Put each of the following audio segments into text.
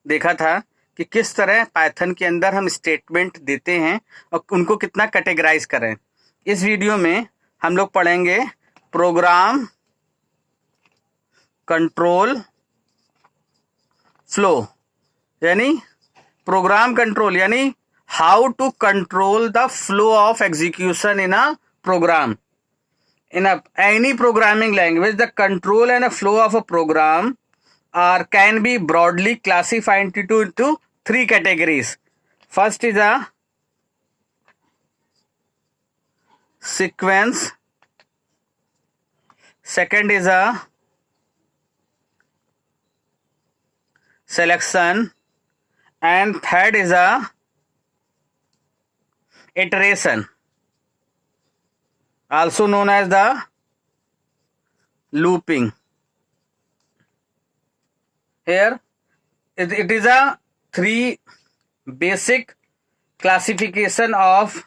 देखा था कि किस तरह पाइथन के अंदर हम स्टेटमेंट देते हैं और उनको कितना कैटेगराइज करें। इस वीडियो में हम लोग पढ़ेंगे प्रोग्राम कंट्रोल फ्लो, यानी प्रोग्राम कंट्रोल यानी how to control the flow of execution in a program. In any programming language, the control and a flow of a program can be broadly classified into three categories. First is a sequence, second is a selection, and third is a iteration, also known as the looping. Here it is a three basic classification of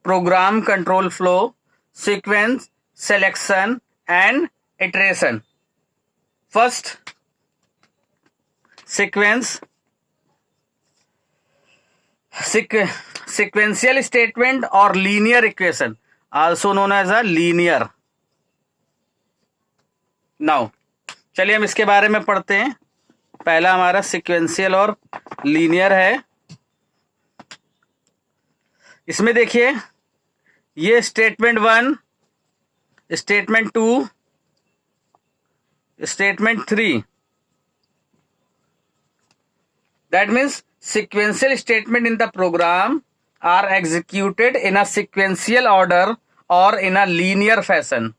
program control flow: sequence, selection, and iteration. First, sequence. Sequential statement or linear equation, also known as a linear. Now चलिए हम इसके बारे में पढ़ते हैं. पहला हमारा sequential और लीनियर है. इसमें देखिए, ये statement 1, statement 2, statement 3. That means sequential statement in the program are executed in a sequential order or in a linear fashion,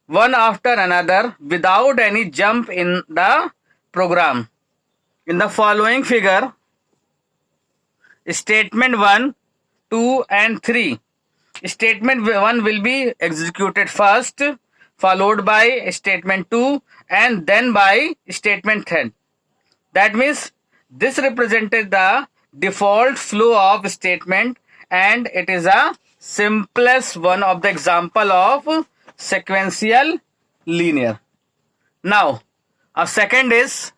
one after another, without any jump in the program. In the following figure, statement 1, 2 and 3. Statement 1 will be executed first, followed by statement 2 and then by statement 10. That means this represented the default flow of statement, and it is a simplest one of the example of sequential linear. Now, a second is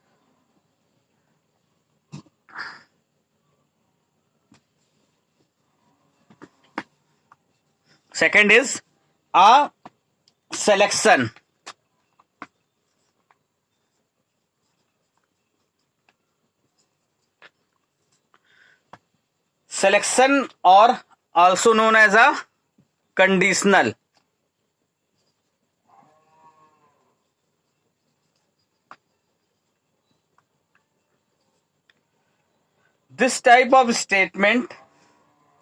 a selection. Selection, or also known as a conditional. This type of statement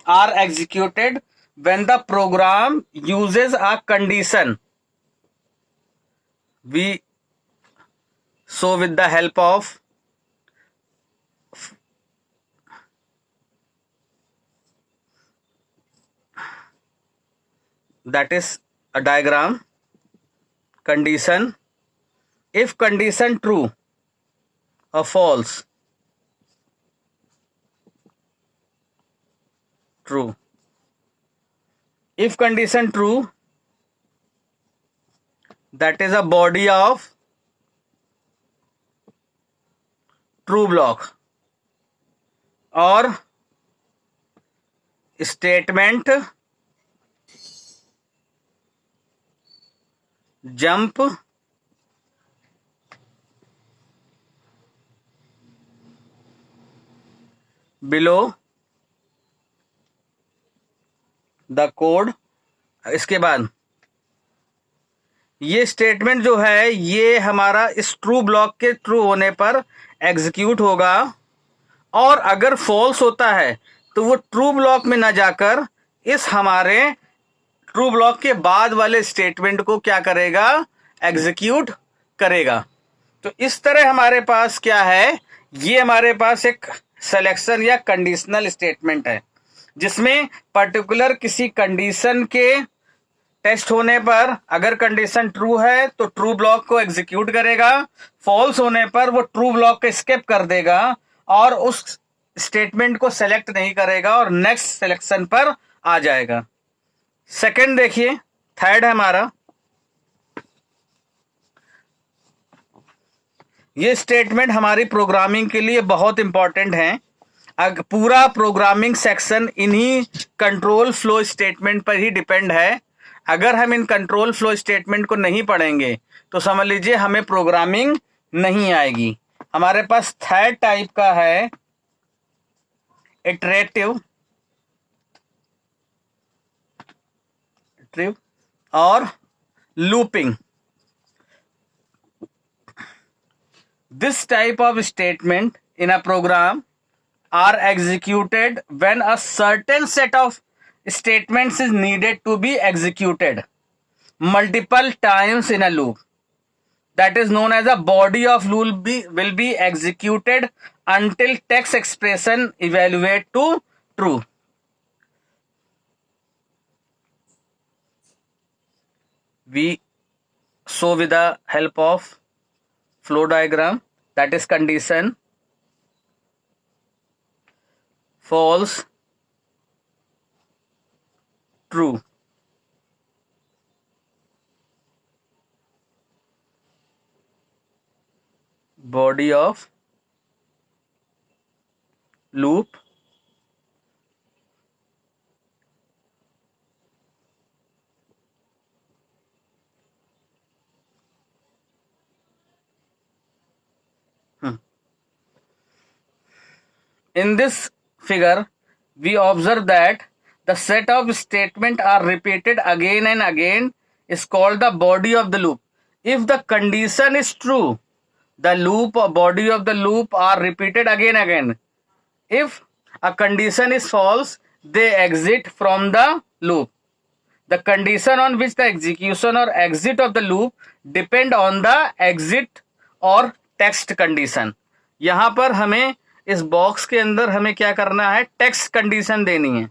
are executed when the program uses a condition. We show with the help of that is a diagram. Condition: if condition true or false, true. If condition true, that is a body of true block, or statement jump below the code. इसके बाद ये statement जो है ये हमारा इस true block के true होने पर एग्जीक्यूट होगा, और अगर फॉल्स होता है तो वो ट्रू ब्लॉक में ना जाकर इस हमारे ट्रू ब्लॉक के बाद वाले स्टेटमेंट को क्या करेगा, एग्जीक्यूट करेगा. तो इस तरह हमारे पास क्या है, ये हमारे पास एक सिलेक्शन या कंडीशनल स्टेटमेंट है, जिसमें पर्टिकुलर किसी कंडीशन के टेस्ट होने पर अगर कंडीशन ट्रू है तो ट्रू ब्लॉक को एग्जीक्यूट करेगा, फॉल्स होने पर वो ट्रू ब्लॉक को स्किप कर देगा और उस स्टेटमेंट को सेलेक्ट नहीं करेगा और नेक्स्ट सिलेक्शन पर आ जाएगा. सेकंड देखिए, थर्ड है हमारा ये स्टेटमेंट हमारी प्रोग्रामिंग के लिए बहुत इंपॉर्टेंट हैं। पूरा प्रोग्रामिंग सेक्शन इन्हीं कंट्रोल फ्लो स्टेटमेंट पर ही डिपेंड है। अगर हम इन कंट्रोल फ्लो स्टेटमेंट को नहीं पढ़ेंगे तो समझ लीजिए हमें प्रोग्रामिंग नहीं आएगी। हमारे पास थर्ड टाइप का है इटरेटिव और looping. This type of statement in a program are executed when a certain set of statements is needed to be executed multiple times in a loop. That is known as a body of loop will be executed until text expression evaluate to true. We show with the help of flow diagram, that is condition false true. Body of loop In this figure, we observe that the set of statements are repeated again and again is called the body of the loop. If the condition is true, the loop or body of the loop are repeated again and again. If a condition is false, they exit from the loop. The condition on which the execution or exit of the loop depend on the exit और text condition. यहां पर हमें इस box के अंदर हमें क्या करना है, टेक्स्ट कंडीशन देनी है।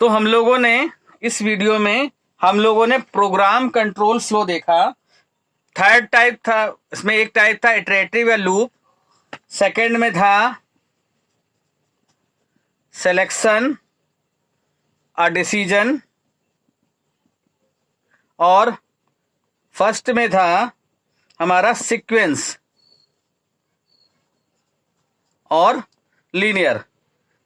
तो हम लोगों ने इस वीडियो में हम लोगों ने प्रोग्राम कंट्रोल फ्लो देखा। थर्ड टाइप था, इसमें एक टाइप था इटरेटिव या लूप, सेकंड में था सिलेक्शन अ डिसीजन, और फर्स्ट में था हमारा सीक्वेंस और लीनियर।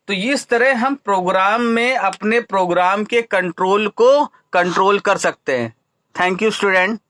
तो इस तरह हम प्रोग्राम में अपने प्रोग्राम के कंट्रोल को कंट्रोल कर सकते हैं। Thank you student.